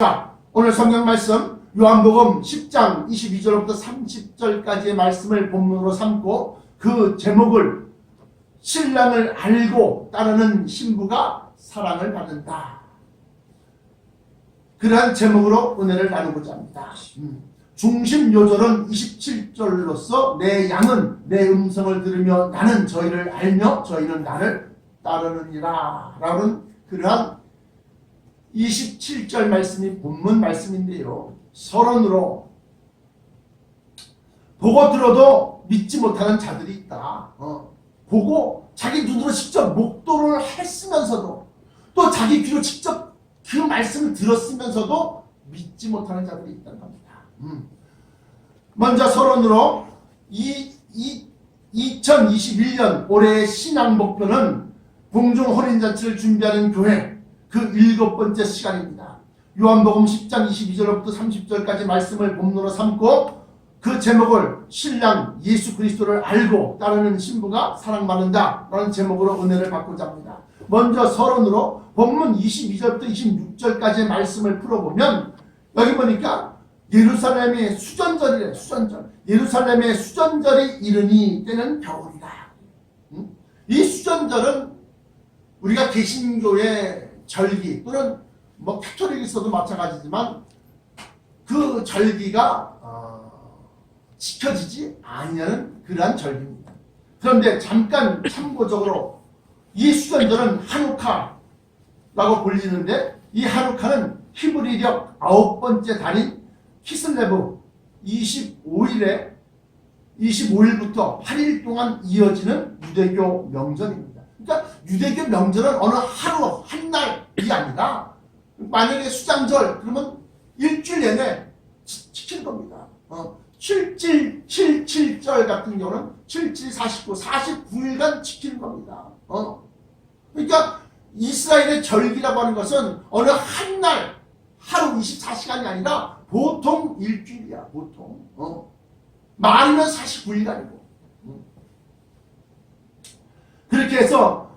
자, 오늘 성경 말씀 요한복음 10장 22절부터 30절까지의 말씀을 본문으로 삼고 그 제목을 신랑을 알고 따르는 신부가 사랑을 받는다. 그러한 제목으로 은혜를 나누고자 합니다. 중심 요절은 27절로서 내 양은 내 음성을 들으며 나는 저희를 알며 저희는 나를 따르느니라 라는 그러한 27절 말씀이 본문 말씀인데요. 서론으로 보고 들어도 믿지 못하는 자들이 있다. 보고 자기 눈으로 직접 목도를 했으면서도 또 자기 귀로 직접 그 말씀을 들었으면서도 믿지 못하는 자들이 있다는 겁니다. 먼저 서론으로 2021년 올해의 신앙 목표는 공중 혼인잔치를 준비하는 교회 그 7번째 시간입니다. 요한복음 10장 22절부터 30절까지 말씀을 본문으로 삼고 그 제목을 신랑 예수 그리스도를 알고 따르는 신부가 사랑받는다 라는 제목으로 은혜를 받고자 합니다. 먼저 서론으로 본문 22절부터 26절까지의 말씀을 풀어보면 여기 보니까 예루살렘의 수전절이래. 수전절. 예루살렘의 수전절이 이르니 때는 겨울이다. 이 수전절은 우리가 개신교의 절기 또는 캐톨릭에서도 마찬가지지만 그 절기가 지켜지지 아니하는 그러한 절기입니다. 그런데 잠깐 참고적으로 이 수전절은 하누카라고 불리는데 이 하누카는 히브리력 9번째 달인 키슬레브 25일부터 8일 동안 이어지는 유대교 명절입니다. 그러니까 유대교 명절은 어느 하루 한 날이 아니라 만약에 수장절 그러면 일주일 내내 지킬 겁니다. 77절 같은 경우는 77, 49, 49일간 지키는 겁니다. 그러니까 이스라엘의 절기라고 하는 것은 어느 한 날 하루 24시간이 아니라 보통 일주일이야. 보통 많으면 49일간이고 그렇게 해서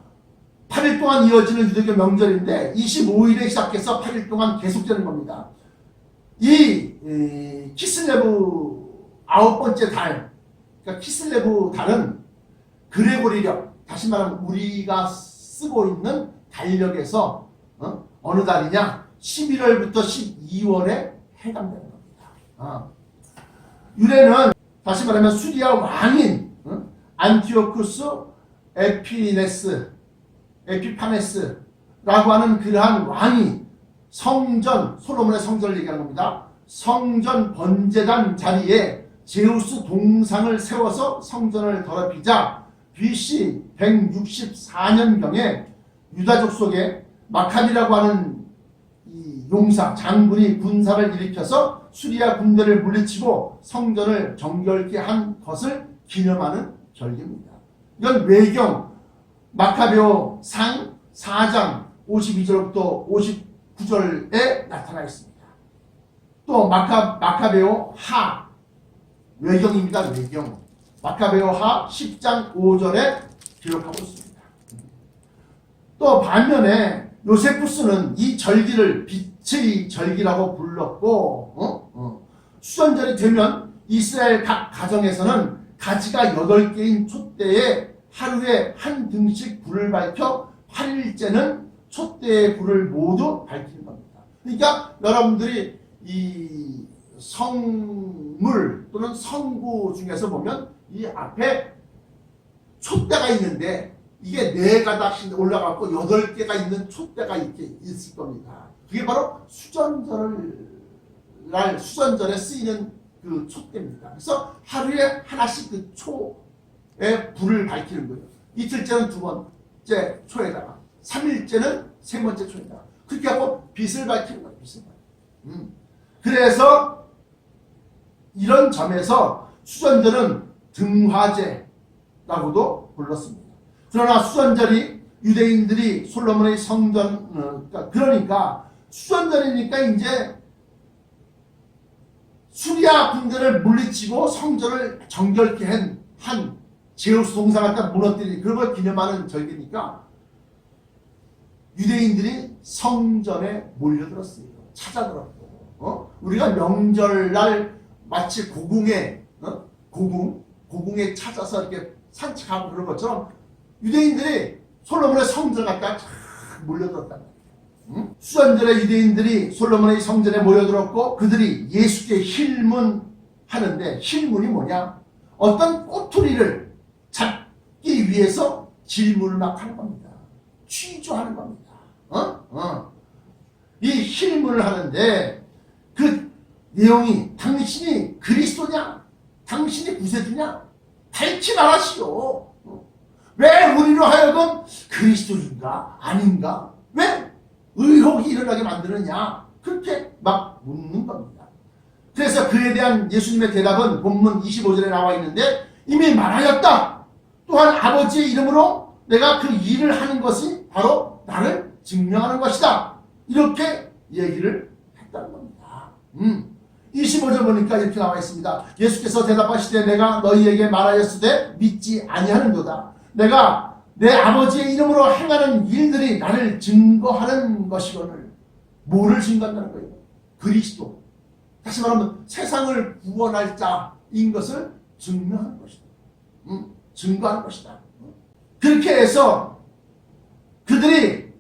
8일 동안 이어지는 유대교 명절인데 25일에 시작해서 8일 동안 계속되는 겁니다. 이 키슬레브 9번째 달, 그러니까 키슬레브 달은 그레고리력, 다시 말하면 우리가 쓰고 있는 달력에서 어느 달이냐? 11월부터 12월에 해당되는 겁니다. 유래는 다시 말하면 수리아 왕인 안티오쿠스 에피파네스라고 하는 그러한 왕이 성전, 솔로몬의 성전을 얘기하는 겁니다. 성전 번제단 자리에 제우스 동상을 세워서 성전을 더럽히자 BC 164년경에 유다족 속에 마카비라고 하는 이 용사, 장군이 군사를 일으켜서 수리아 군대를 물리치고 성전을 정결케 한 것을 기념하는 절기입니다. 이건 외경 마카베오 상 4장 52절부터 59절에 나타나 있습니다. 또 마카베오 하 외경입니다. 외경 마카베오 하 10장 5절에 기록하고 있습니다. 또 반면에 요세푸스는 이 절기를 빛의 절기라고 불렀고 수전절이 되면 이스라엘 각 가정에서는 가지가 8개인 촛대에 하루에 한 등씩 불을 밝혀 8일째는 촛대의 불을 모두 밝히는 겁니다. 그러니까 여러분들이 이 성물 또는 성구 중에서 보면 이 앞에 촛대가 있는데 이게 4가닥씩 올라가고 8개가 있는 촛대가 이렇게 있을 겁니다. 그게 바로 수전절에 쓰이는 그 촛대입니다. 그래서 하루에 하나씩 그 초에 불을 밝히는 거예요. 이틀째는 2번째 초에다가, 3일째는 3번째 초에다가 그렇게 하고 빛을 밝히는 거예요. 빛을 밝히는. 그래서 이런 점에서 수전절은 등화제라고도 불렀습니다. 그러나 수전절이 유대인들이 솔로몬의 성전 그러니까 수전절이니까 이제 수리아 군대를 물리치고 성전을 정결케 한 제우스 동상을 딱 무너뜨린 그런 걸 기념하는 절기니까 유대인들이 성전에 몰려들었어요. 찾아들었고, 우리가 명절날 마치 고궁에 찾아서 이렇게 산책하고 그런 것처럼 유대인들이 솔로몬의 성전 갖다가 쫙 몰려들었단 말이에요. 수전절에 유대인들이 솔로몬의 성전에 모여들었고 그들이 예수께 힐문하는데, 힐문이 뭐냐? 어떤 꼬투리를 잡기 위해서 질문을 막 하는 겁니다. 취조하는 겁니다. 이 힐문을 하는데 그 내용이 당신이 그리스도냐? 당신이 구세주냐? 밝히 말하시오. 왜 우리로 하여금 그리스도인가? 아닌가? 왜 의혹이 일어나게 만드느냐? 그렇게 막 묻는 겁니다. 그래서 그에 대한 예수님의 대답은 본문 25절에 나와 있는데, 이미 말하였다. 또한 아버지의 이름으로 내가 그 일을 하는 것이 바로 나를 증명하는 것이다. 이렇게 얘기를 했다는 겁니다. 25절 보니까 이렇게 나와 있습니다. 예수께서 대답하시되 내가 너희에게 말하였으되 믿지 아니하는도다. 내가 내 아버지의 이름으로 행하는 일들이 나를 증거하는 것이거늘. 뭐를 증거한다는 거예요? 그리스도. 다시 말하면 세상을 구원할 자인 것을 증명하는 것이다. 증거하는 것이다. 그렇게 해서 그들이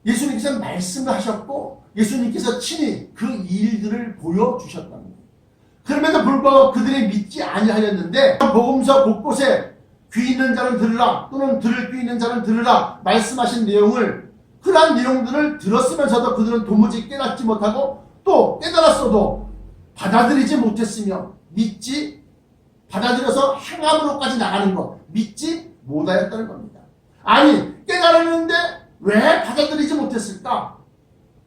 예수님께서 말씀을 하셨고 예수님께서 친히 그 일들을 보여주셨답니다. 그럼에도 불구하고 그들이 믿지 아니하였는데, 복음서 곳곳에 귀 있는 자는 들으라, 또는 들을 귀 있는 자는 들으라 말씀하신 내용을, 그러한 내용들을 들었으면서도 그들은 도무지 깨닫지 못하고 또 깨달았어도 받아들이지 못했으며 받아들여서 행함으로까지 나가는 것, 믿지 못하였다는 겁니다. 아니, 깨달았는데 왜 받아들이지 못했을까?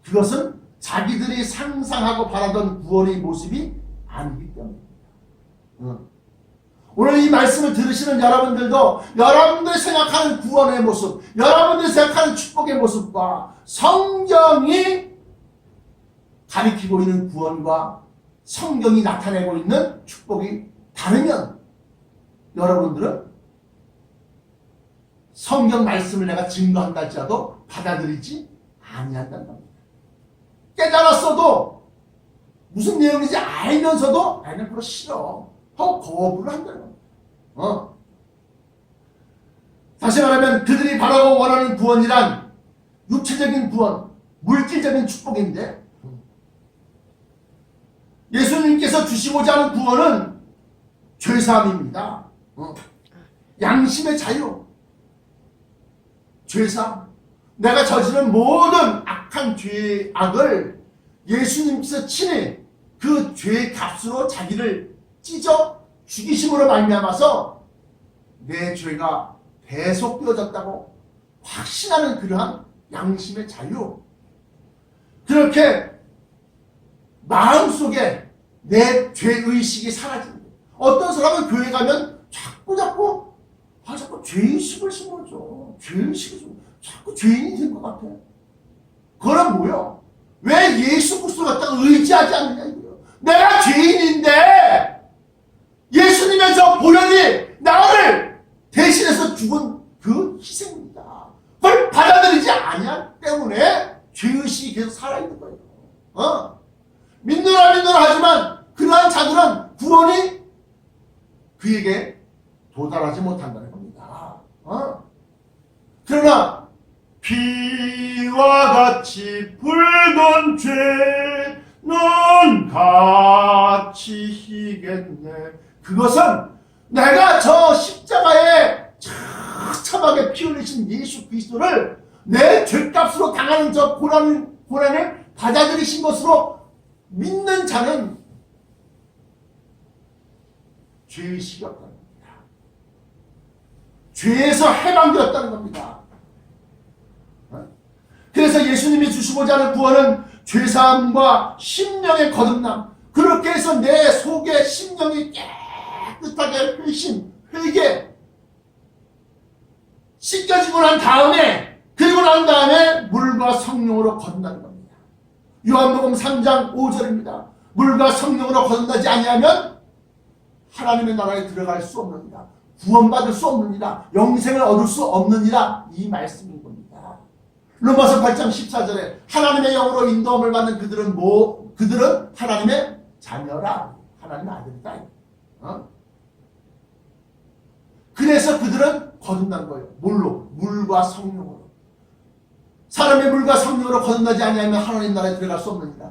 그것은 자기들이 상상하고 바라던 구원의 모습이 아니기 때문입니다. 오늘 이 말씀을 들으시는 여러분들도 여러분들이 생각하는 구원의 모습, 여러분들이 생각하는 축복의 모습과 성경이 가리키고 있는 구원과 성경이 나타내고 있는 축복이 다르면 여러분들은 성경 말씀을 내가 증거한다 할지라도 받아들이지 아니한다는 겁니다. 깨달았어도 무슨 내용인지 알면서도 나는 그거 싫어 하고 거부를 한다는 겁니다. 다시 말하면 그들이 바라고 원하는 구원이란 육체적인 구원, 물질적인 축복인데, 예수님께서 주시고자 하는 구원은 죄사함입니다. 양심의 자유, 죄사함. 내가 저지른 모든 악한 죄악을 예수님께서 친히 그 죄의 값으로 자기를 찢어 죽이심으로 말미암아서 내 죄가 대속되어졌다고 확신하는 그러한 양심의 자유. 그렇게 마음속에 내 죄의식이 사라집니다. 어떤 사람은 교회 가면 자꾸 죄의식을 심어줘. 죄의식을 심어줘. 자꾸 죄인이 된 것 같아. 그건 뭐야? 왜 예수 그리스도 갖다가 의지하지 않느냐 이거예요. 내가 죄인인데 예수님의 저 보혈이 나를 대신해서 죽은 그 희생입니다. 그걸 받아들이지 아니하기 때문에 죄의식이 계속 살아있는 거예요. 믿노라 하지만 그러한 자들은 구원이 그에게 도달하지 못한다는 겁니다. 그러나 피와 같이 붉은 죄는 같이 희겠네. 그것은 내가 저 십자가에 처참하게 피 흘리신 예수 그리스도를 내 죄값으로 당하는 저 고난을 받아들이신 것으로 믿는 자는 죄의식이 없다는 겁니다. 죄에서 해방되었다는 겁니다. 그래서 예수님이 주시고자 하는 구원은 죄사함과 심령의 거듭남, 그렇게 해서 내 속에 심령이 깨끗하게 회개 씻겨지고 난 다음에, 그리고 난 다음에 물과 성령으로 거듭나는 겁니다. 요한복음 3장 5절입니다. 물과 성령으로 거듭나지 아니하면 하나님의 나라에 들어갈 수 없느니라, 구원받을 수 없느니라, 영생을 얻을 수 없느니라, 이 말씀인 겁니다. 로마서 8장 14절에 하나님의 영으로 인도함을 받는 그들은 하나님의 자녀라. 하나님의 아들이다. 그래서 그들은 거듭난 거예요. 뭘로? 물과 성령으로. 사람의 물과 성령으로 거듭나지 아니하면 하나님 나라에 들어갈 수 없느니라.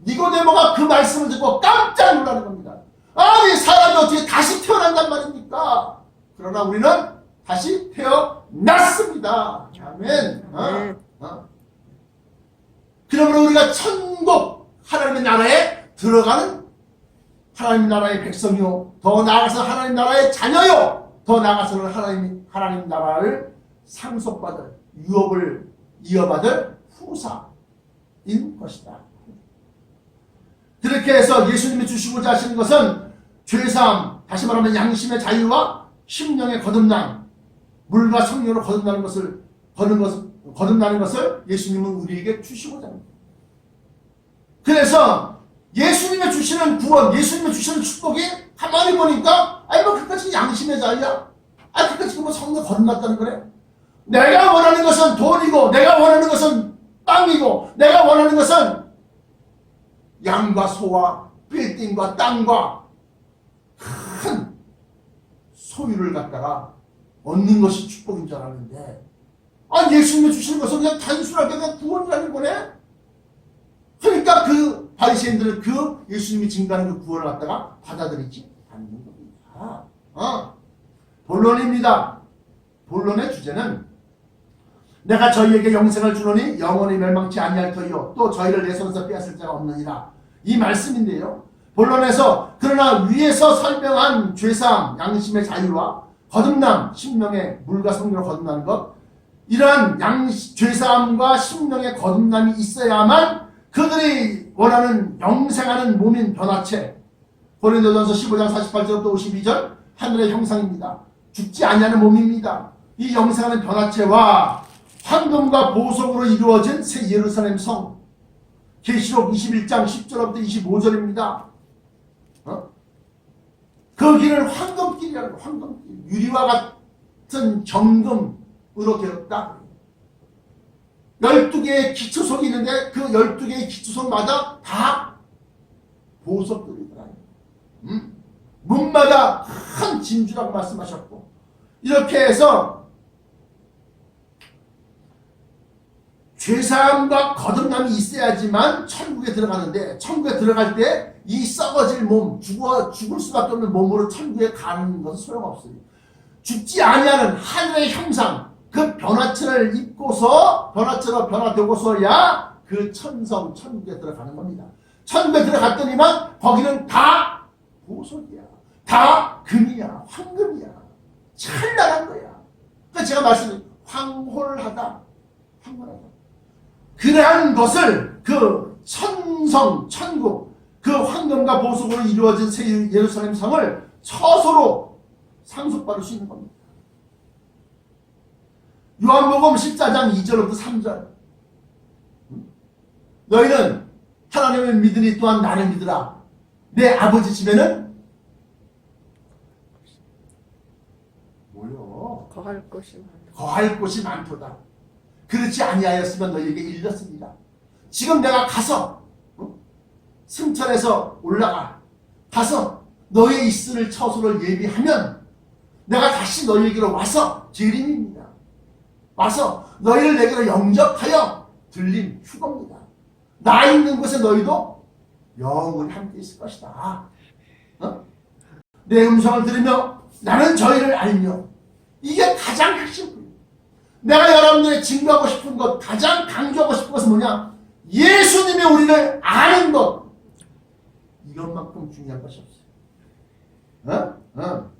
니고데모가 그 말씀을 듣고 깜짝 놀라는 겁니다. 아니 사람이 어떻게 다시 태어난단 말입니까? 그러나 우리는 다시 태어났습니다. 아멘. 그러므로 우리가 천국 하나님의 나라에 들어가는 하나님 나라의 백성이요, 더 나아가서 하나님 나라의 자녀요, 더 나아가서는 하나님 나라를 상속받을, 유업을 이어받을 후사인 것이다. 그렇게 해서 예수님이 주시고자 하시는 것은 죄사함, 다시 말하면 양심의 자유와 심령의 거듭남, 물과 성령으로 거듭나는 것을 예수님은 우리에게 주시고자 합니다. 그래서 예수님이 주시는 구원, 예수님이 주시는 축복이 가만히 보니까 그까지 양심의 자유야? 그까지 뭐 성령 거듭났다는 거래? 내가 원하는 것은 돈이고, 내가 원하는 것은 땅이고, 내가 원하는 것은 양과 소와 빌딩과 땅과 큰 소유를 갖다가 얻는 것이 축복인 줄 알았는데, 예수님이 주시는 것은 그냥 단순하게 그냥 구원이라는 거네? 그러니까 그 바리새인들은 그 예수님이 증거하는 그 구원을 갖다가 받아들이지 않는 겁니다. 본론입니다. 본론의 주제는 내가 저희에게 영생을 주노니 영원히 멸망치 아니할 터이요 또 저희를 내 손에서 빼앗을 자가 없느니라. 이 말씀인데요. 본론에서 그러나 위에서 설명한 죄사함, 양심의 자유와 거듭남, 심령의 물과 성령으로 거듭나는 것, 이러한 죄사함과 심령의 거듭남이 있어야만 그들이 원하는 영생하는 몸인 변화체, 고린도전서 15장 48절부터 52절 하늘의 형상입니다. 죽지 아니하는 몸입니다. 이 영생하는 변화체와 황금과 보석으로 이루어진 새 예루살렘 성, 계시록 21장 10절부터 25절입니다. 그 길은 황금길이라고. 황금길, 유리와 같은 정금으로 되었다. 12개의 기초석이 있는데 그 12개의 기초석마다 다 보석들이더라. 문마다 큰 진주라고 말씀하셨고, 이렇게 해서 죄사함과 거듭남이 있어야지만 천국에 들어가는데, 천국에 들어갈 때 이 썩어질 몸, 죽을 수밖에 없는 몸으로 천국에 가는 것은 소용없어요. 죽지 아니하는 하늘의 형상, 그 변화체를 입고서, 변화체로 변화되고서야 그 천성, 천국에 들어가는 겁니다. 천국에 들어갔더니만 거기는 다 보석이야, 다 금이야, 황금이야, 찬란한 거야. 그러니까 제가 말씀드린 황홀하다. 그러한 것을 그 천성, 천국, 그 황금과 보석으로 이루어진 새 예루살렘 성을 처소로 상속받을 수 있는 겁니다. 요한복음 14장 2절부터 3절. 너희는 하나님을 믿으니 또한 나를 믿으라. 내 아버지 집에는 뭐요? 거할 곳이 많도다. 그렇지 아니하였으면 너희에게 일렀습니다. 지금 내가 가서 승천해서 올라가 가서 너희의 있을 처소를 예비하면 내가 다시 너희에게로 와서 재림입니다. 와서 너희를 내게로 영접하여 들림 휴겁니다. 나 있는 곳에 너희도 영원히 함께 있을 것이다. 내 음성을 들으며 나는 저희를 알며, 이게 가장 핵심이에요. 내가 여러분들에게 증거하고 싶은 것, 가장 강조하고 싶은 것은 뭐냐? 예수님이 우리를 아는 것. 이것만큼 중요한 것이 없어요.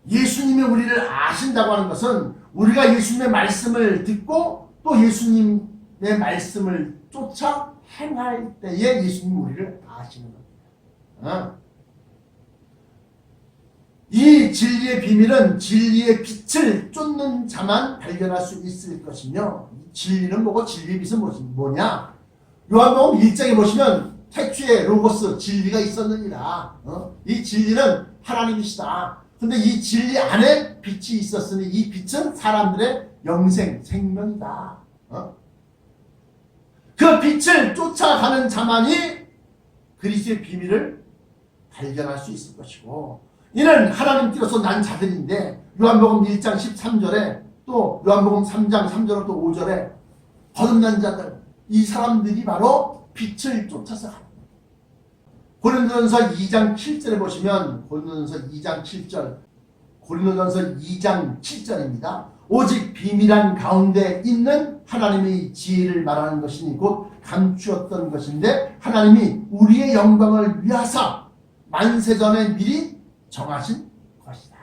예수님이 우리를 아신다고 하는 것은 우리가 예수님의 말씀을 듣고 또 예수님의 말씀을 쫓아 행할 때에 예수님이 우리를 아시는 겁니다. 이 진리의 비밀은 진리의 빛을 쫓는 자만 발견할 수 있을 것이며, 진리는 뭐고 진리의 빛은 뭐냐? 요한복음 1장에 보시면 태초에 로고스 진리가 있었느니라. 이 진리는 하나님이시다. 근데 이 진리 안에 빛이 있었으니 이 빛은 사람들의 영생, 생명이다. 그 빛을 쫓아가는 자만이 그리스도의 비밀을 발견할 수 있을 것이고, 이는 하나님께로서 난 자들인데, 요한복음 1장 13절에 또 요한복음 3장 3절부터 5절에 거듭난 자들, 이 사람들이 바로 빛을 쫓아서 가는 거예요. 고린도전서 2장 7절에 보시면, 고린도전서 2장 7절, 고린도전서 2장 7절입니다. 오직 비밀한 가운데 있는 하나님의 지혜를 말하는 것이니 곧 감추었던 것인데 하나님이 우리의 영광을 위하사 만세전에 미리 정하신 것이다.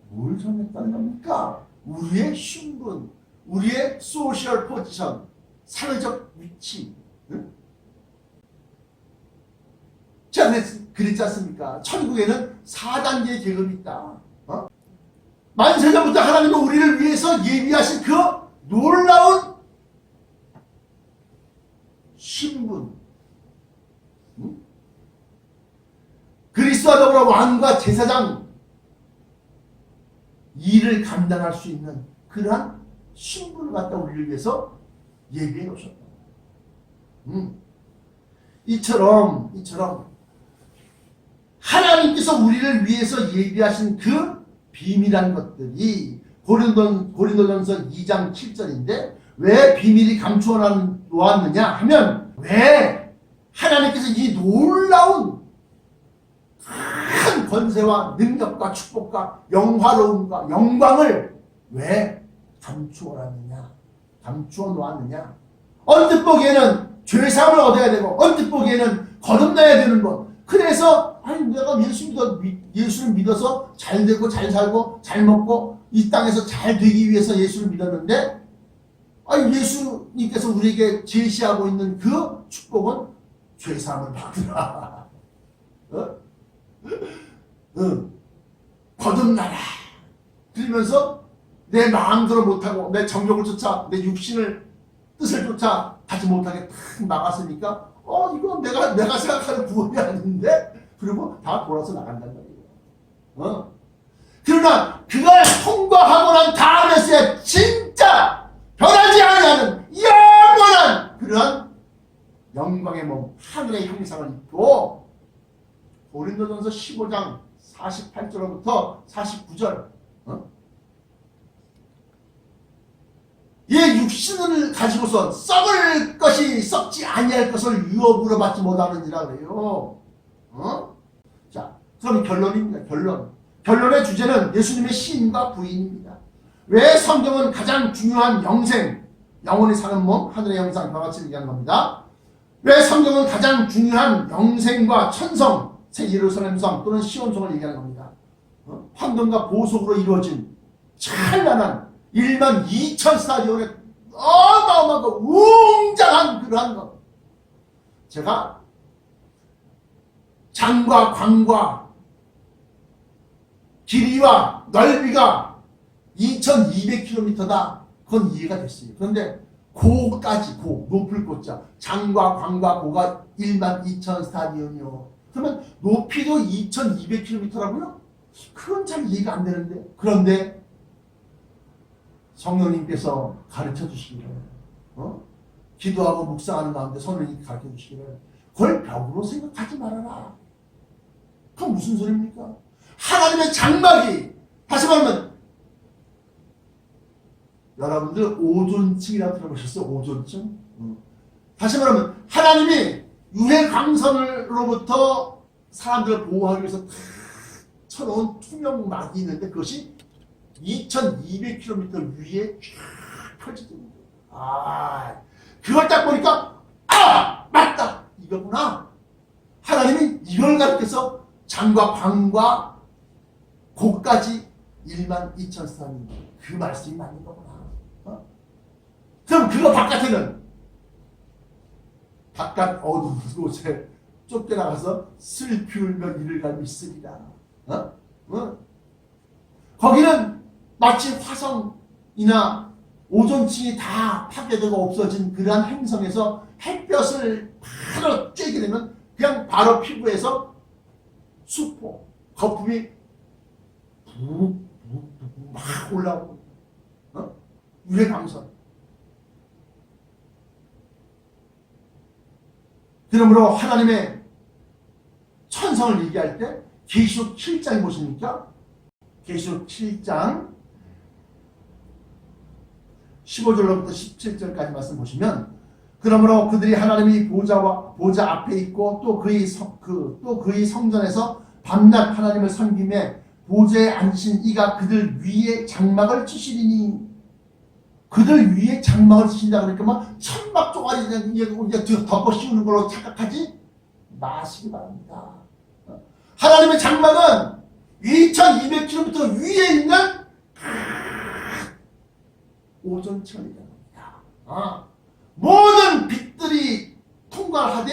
뭘 정했다는 겁니까? 우리의 신분, 우리의 소셜 포지션, 사회적 위치. 자, 그랬지 않습니까? 천국에는 4단계의 계급이 있다. 만세전부터 하나님은 우리를 위해서 예비하신 그 놀라운 신분, 그리스도와 더불어 왕과 제사장 일을 감당할 수 있는 그러한 신분을 갖다 우리를 위해서 예비해 놓으셨다. 이처럼 하나님께서 우리를 위해서 예비하신 그 비밀한 것들이 고린도전서 2장 7절인데 왜 비밀이 감추어 놓았느냐 하면, 왜 하나님께서 이 놀라운 큰 권세와 능력과 축복과 영화로움과 영광을 왜 감추어 놓았느냐. 언뜻 보기에는 죄사함을 얻어야 되고 언뜻 보기에는 거듭나야 되는 것. 그래서 내가 예수를 믿어서 잘 되고 잘 살고 잘 먹고 이 땅에서 잘 되기 위해서 예수를 믿었는데, 예수님께서 우리에게 제시하고 있는 그 축복은 죄사함을 받으라. 거듭나라. 그러면서 내 마음대로 못하고 내 정욕을 쫓아 내 육신을 뜻을 쫓아 가지 못하게 탁 막았으니까 이건 내가 생각하는 구원이 아닌데, 그리고 다 돌아서 나간단 말이에요. 그러나 그걸 통과하고 난 다음에서야 진짜 변하지 아니하는 영원한 그러한 영광의 몸, 하늘의 형상을 입고, 고린도전서 15장 48절부터 49절, 이 육신을 가지고서 썩을 것이 썩지 아니할 것을 유업으로 받지 못하느니라 그래요. 자, 그럼 결론입니다. 결론의 주제는 예수님의 시인과 부인입니다. 왜 성경은 가장 중요한 영원히 사는 몸, 하늘의 형상, 변화치를 얘기하는 겁니다. 왜 성경은 가장 중요한 영생과 천성, 새 예루살렘성 또는 시온성을 얘기하는 겁니다. 황금과 보석으로 이루어진 찬란한 1만 2천 스타디온의 어마어마한 거, 웅장한 그러한 것. 제가 장과 광과 길이와 넓이가 2200km다. 그건 이해가 됐어요. 그런데 고까지, 높을 고자, 장과 광과 고가 1만 2천 스타디온이요. 그러면 높이도 2200km라고요? 그건 잘 이해가 안 되는데. 그런데 성령님께서 가르쳐 주시기를, 기도하고 묵상하는 가운데 성령님이 가르쳐 주시기를, 그걸 벽으로 생각하지 말아라. 그건 무슨 소리입니까? 하나님의 장막이, 다시 말하면 여러분들 오존층이라고 들어보셨어요? 오존층? 다시 말하면 하나님이 유해 광선으로부터 사람들을 보호하기 위해서 다 쳐놓은 투명막이 있는데 그것이 2200km 위에 쫙 펼쳐집니다. 그걸 딱 보니까 맞다! 이거구나. 하나님이 이걸 가르쳐서 장과 광과 고까지 1만 2천 스타님, 그 말씀이 맞는 거구나. 그럼 그거 바깥에는, 바깥 어두운 곳에 쫓겨나가서 슬피 울며 이를 갈미 있으리라. 거기는 마치 화성이나 오존층이 다 파괴되고 없어진 그러한 행성에서 햇볕을 바로 쬐게 되면 그냥 바로 피부에서 수포, 거품이 부룩부룩 막 올라오고, 위에 강선. 그러므로 하나님의 천성을 얘기할 때 계시록 7장에 보십니까? 계시록 7장 15절로부터 17절까지 말씀 보시면, 그러므로 그들이 하나님의 보좌 앞에 있고 또 그의 성전에서 밤낮 하나님을 섬김에 보좌에 앉으신 이가 그들 위에 장막을 치시리니, 그들 위에 장막을 치신다 그러니까 막 천막 쪼가리 그냥 덮어 씌우는 걸로 착각하지 마시기 바랍니다. 하나님의 장막은 2200km 위에 있는 오존천이라는 겁니다. 모든 빛들이 통과를 하되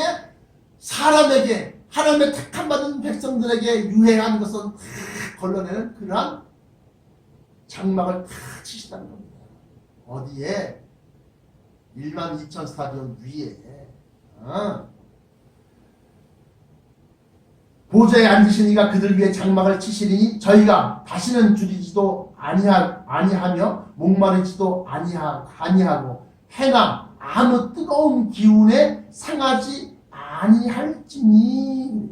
사람에게, 하나님의 택함받은 백성들에게 유해한 것은 걸러내는 그러한 장막을 다 치시다는 겁니다. 어디에? 12000 스타디온 위에. 보좌에 앉으신 이가 그들 위에 장막을 치시리니 저희가 다시는 줄이지도 아니하며 목마르지도 아니하고 해나 아무 뜨거운 기운에 상하지 아니할지니,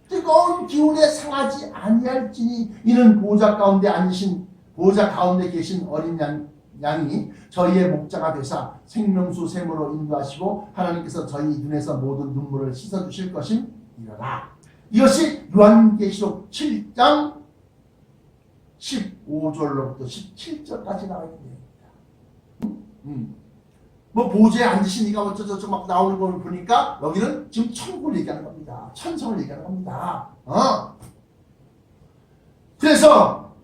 뜨거운 기운에 상하지 아니할지니, 이는 보좌 가운데 계신 어린 양이 저희의 목자가 되사 생명수 샘으로 인도하시고 하나님께서 저희 눈에서 모든 눈물을 씻어주실 것임이로라. 이것이 요한계시록 7장 15절로부터 17절까지 나와 있는 내용입니다. 뭐 보좌에 앉으신 이가 어쩌저쩌 막 나오는 걸 보니까 여기는 지금 천국을 얘기하는 겁니다. 천성을 얘기하는 겁니다. 그래서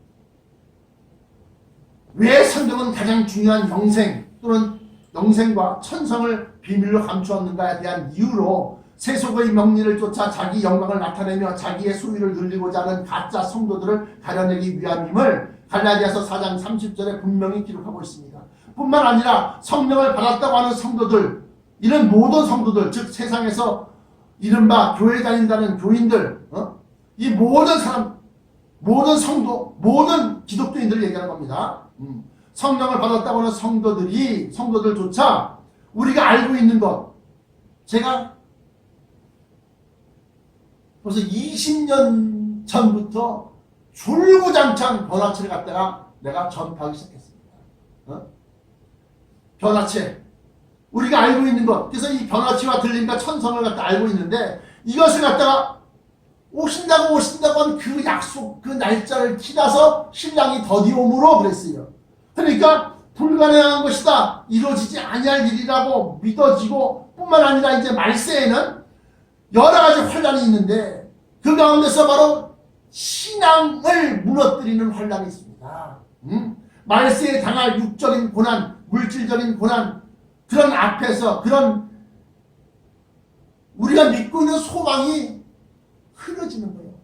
왜 성경은 가장 중요한 영생 또는 영생과 천성을 비밀로 감추었는가에 대한 이유로 세속의 명리를 쫓아 자기 영광을 나타내며 자기의 소유를 늘리고자 하는 가짜 성도들을 가려내기 위함임을 갈라디아서 4장 30절에 분명히 기록하고 있습니다. 뿐만 아니라 성령을 받았다고 하는 성도들, 이런 모든 성도들, 즉 세상에서 이른바 교회 다닌다는 교인들, 이 모든 사람, 모든 성도, 모든 기독교인들을 얘기하는 겁니다. 성령을 받았다고 하는 성도들조차 우리가 알고 있는 것, 제가 벌써 20년 전부터 줄구장창 변화체를 갖다가 내가 전파하기 시작했습니다. 변화체, 우리가 알고 있는 것, 그래서 이 변화체와 들림과 천성을 갖다 알고 있는데, 이것을 갖다가 오신다고 하는 그 약속, 그 날짜를 기다서 신랑이 더디옴으로 그랬어요. 그러니까 불가능한 것이다, 이루어지지 아니할 일이라고 믿어지고, 뿐만 아니라 이제 말세에는 여러 가지 환란이 있는데 그 가운데서 바로 신앙을 무너뜨리는 환란이 있습니다. 말세에 당할 육적인 고난, 물질적인 고난, 그런 앞에서 그런 우리가 믿고 있는 소망이 흐려지는 거예요.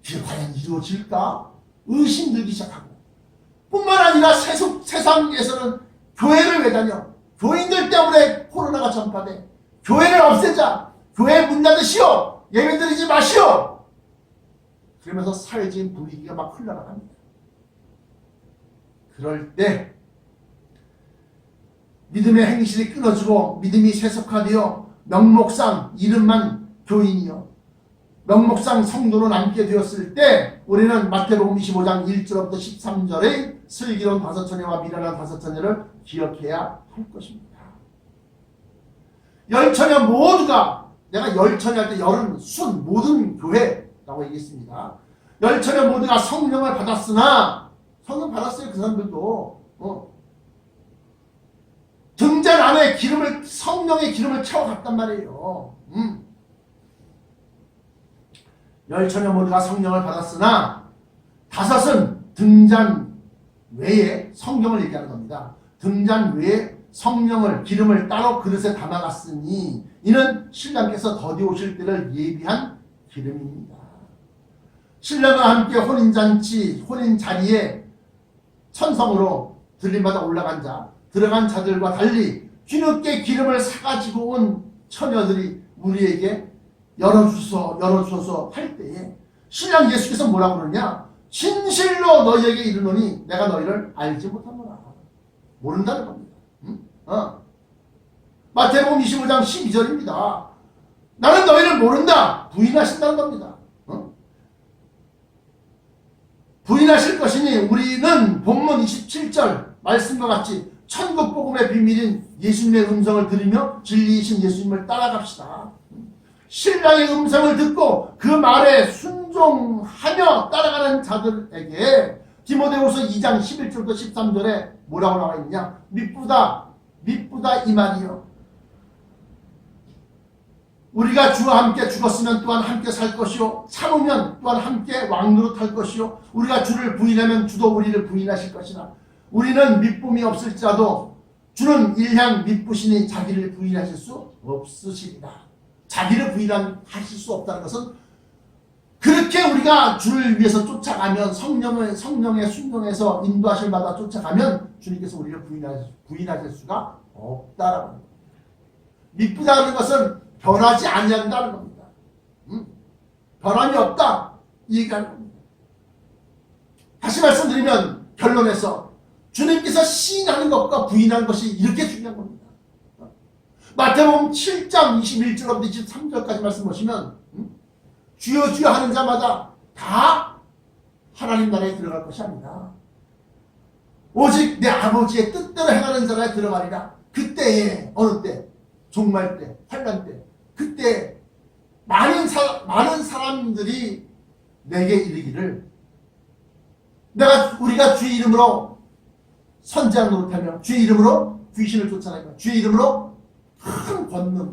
이게 과연 이루어질까? 의심 들기 시작하고, 뿐만 아니라 세상에서는 교회를 왜 다녀? 교인들 때문에 코로나가 전파돼. 교회를 없애자. 교회 문 닫으시오. 예배 드리지 마시오. 그러면서 사회적인 분위기가 막 흘러나갑니다. 그럴 때 믿음의 행실이 끊어지고 믿음이 세속화되어 명목상 이름만 교인이요, 명목상 성도로 남게 되었을 때 우리는 마태복음 25장 1절부터 13절의 슬기로운 5처녀와 미련한 5처녀를 기억해야 할 것입니다. 10처녀 모두가, 내가 10처녀 할 때 열은 순 모든 교회라고 얘기했습니다. 10처녀 모두가 성령을 받았으나, 성령 받았어요. 그 사람들도 등잔 안에 성령의 기름을 채워갔단 말이에요. 10처녀 모두가 성령을 받았으나 5은 등잔 외에, 성경을 얘기하는 겁니다. 등잔 외에 성령을, 기름을 따로 그릇에 담아갔으니 이는 신랑께서 더디 오실 때를 예비한 기름입니다. 신랑과 함께 혼인잔치, 혼인자리에 천성으로 들림받아 올라간 자, 들어간 자들과 달리 뒤늦게 기름을 사가지고 온 처녀들이 우리에게 열어주소서 할 때에 신랑 예수께서 뭐라고 그러냐? 진실로 너희에게 이르노니 내가 너희를 알지 못하노라. 모른다는 겁니다. 마태복음 25장 12절입니다. 나는 너희를 모른다. 부인하신다는 겁니다. 부인하실 것이니 우리는 본문 27절 말씀과 같이 천국 복음의 비밀인 예수님의 음성을 들으며 진리이신 예수님을 따라갑시다. 신랑의 음성을 듣고 그 말에 순종하며 따라가는 자들에게 디모데후서 2장 11절부터 13절에 뭐라고 나와 있느냐? 미쁘다 이 말이요. 우리가 주와 함께 죽었으면 또한 함께 살 것이요, 참으면 또한 함께 왕노릇할 것이요, 우리가 주를 부인하면 주도 우리를 부인하실 것이나 우리는 미쁨이 없을지라도 주는 일향 미쁘시니 자기를 부인하실 수 없으시리라. 자기를 부인하실 수 없다는 것은 그렇게 우리가 주를 위해서 쫓아가면 성령의 순종에서 인도하실 마다 쫓아가면 주님께서 우리를 부인하실 수가 없다라고 합니다. 미쁘다는 것은 변하지 아니한다는 겁니다. 변함이 없다 이 얘기하는 겁니다. 다시 말씀드리면 결론에서 주님께서 시인하는 것과 부인하는 것이 이렇게 중요한 겁니다. 마태복음 7장 21절부터 23절까지 말씀 보시면 주여 주여 하는 자마다 다 하나님 나라에 들어갈 것이 아니다. 오직 내 아버지의 뜻대로 행하는 자라에 들어가리라. 그때에 어느 때? 종말 때, 환난 때, 그때 많은 사람들이 내게 이르기를 우리가 주의 이름으로 선지자 노릇하며 주의 이름으로 귀신을 쫓아내며 주의 이름으로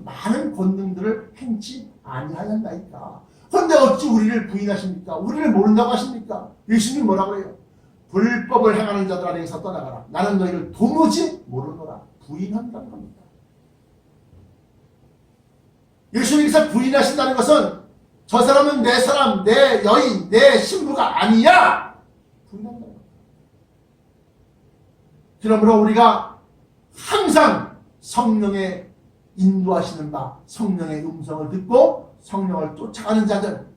많은 권능들을 행치 아니하였나이까. 그런데 어찌 우리를 부인하십니까? 우리를 모른다고 하십니까? 예수님이 뭐라고 해요? 불법을 행하는 자들 안에서 떠나가라. 나는 너희를 도무지 모르노라. 부인한다는 겁니다. 예수님께서 부인하신다는 것은 저 사람은 내 사람, 내 여인, 내 신부가 아니야. 부인한다는 겁니다. 그러므로 우리가 항상 성령의 인도하시는 바, 성령의 음성을 듣고 성령을 쫓아가는 자들,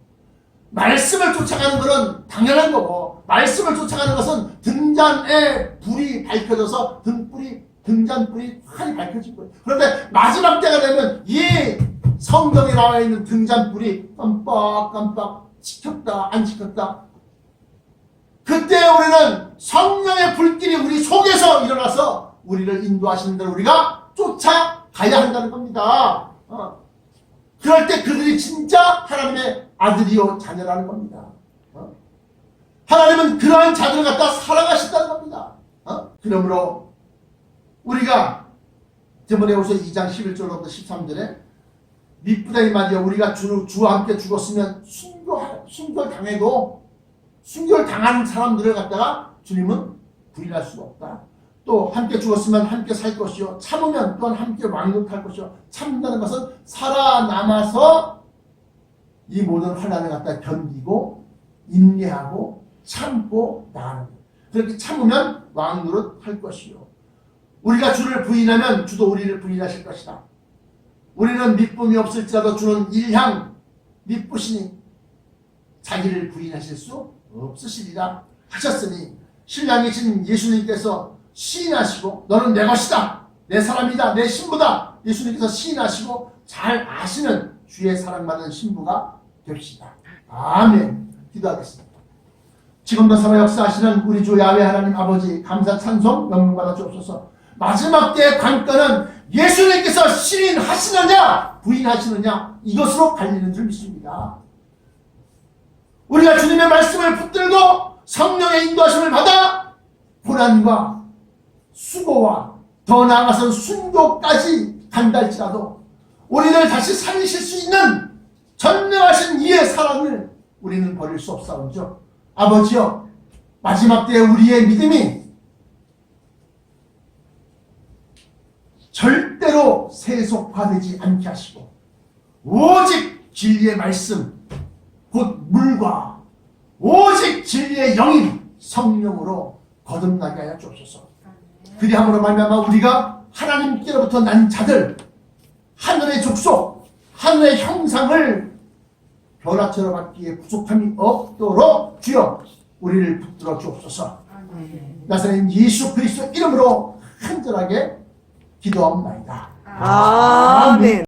말씀을 쫓아가는 것은 당연한 거고, 말씀을 쫓아가는 것은 등잔에 불이 밝혀져서 등잔불이 환히 밝혀질 거예요. 그런데 마지막 때가 되면 이 성경에 나와 있는 등잔불이 깜빡깜빡 지켰다 안 지켰다, 그때 우리는 성령의 불길이 우리 속에서 일어나서 우리를 인도하시는 대로 우리가 쫓아가야 한다는 겁니다. 그럴 때 그들이 진짜 하나님의 아들이요 자녀라는 겁니다. 하나님은 그러한 자들을 갖다 사랑하신다는 겁니다. 그러므로 우리가 디모데후서 2장 11절부터 13절에 미쁘다 이 말이야. 우리가 주와 함께 죽었으면 순교를 당하는 사람들을 갖다가 주님은 부인할 수가 없다. 또 함께 죽었으면 함께 살 것이요, 참으면 또한 함께 왕노릇할 것이요. 참는다는 것은 살아남아서 이 모든 환난을 갖다 견디고 인내하고 참고 나가는 거예요. 그렇게 참으면 왕노릇할 것이요, 우리가 주를 부인하면 주도 우리를 부인하실 것이다. 우리는 미쁨이 없을지라도 주는 일향 미쁘시니 자기를 부인하실 수 없으시리라 하셨으니, 신랑이신 예수님께서 시인하시고 너는 내 것이다, 내 사람이다, 내 신부다, 예수님께서 시인하시고 잘 아시는 주의 사랑받는 신부가 됩시다. 아멘. 기도하겠습니다. 지금도 살아 역사하시는 우리 주 야훼 하나님 아버지, 감사 찬송 영광받아 주옵소서. 마지막 때의 관건은 예수님께서 시인하시느냐 부인하시느냐 이것으로 갈리는 줄 믿습니다. 우리가 주님의 말씀을 붙들고 성령의 인도하심을 받아 고난과 수고와 더 나아가서 순교까지 간다 할지라도 우리를 다시 살리실 수 있는 전능하신 이의 사랑을 우리는 버릴 수 없사온죠. 아버지여, 마지막 때에 우리의 믿음이 절대로 세속화되지 않게 하시고 오직 진리의 말씀, 곧 물과 오직 진리의 영인 성령으로 거듭나게 하여 주옵소서. 그리함으로 말미암아 우리가 하나님께로부터 난 자들, 하늘의 족속, 하늘의 형상을 변화처럼 받기에 부족함이 없도록 주여 우리를 붙들어 주옵소서. 나사렛 예수 그리스도 이름으로 간절하게 기도합니다. 아멘.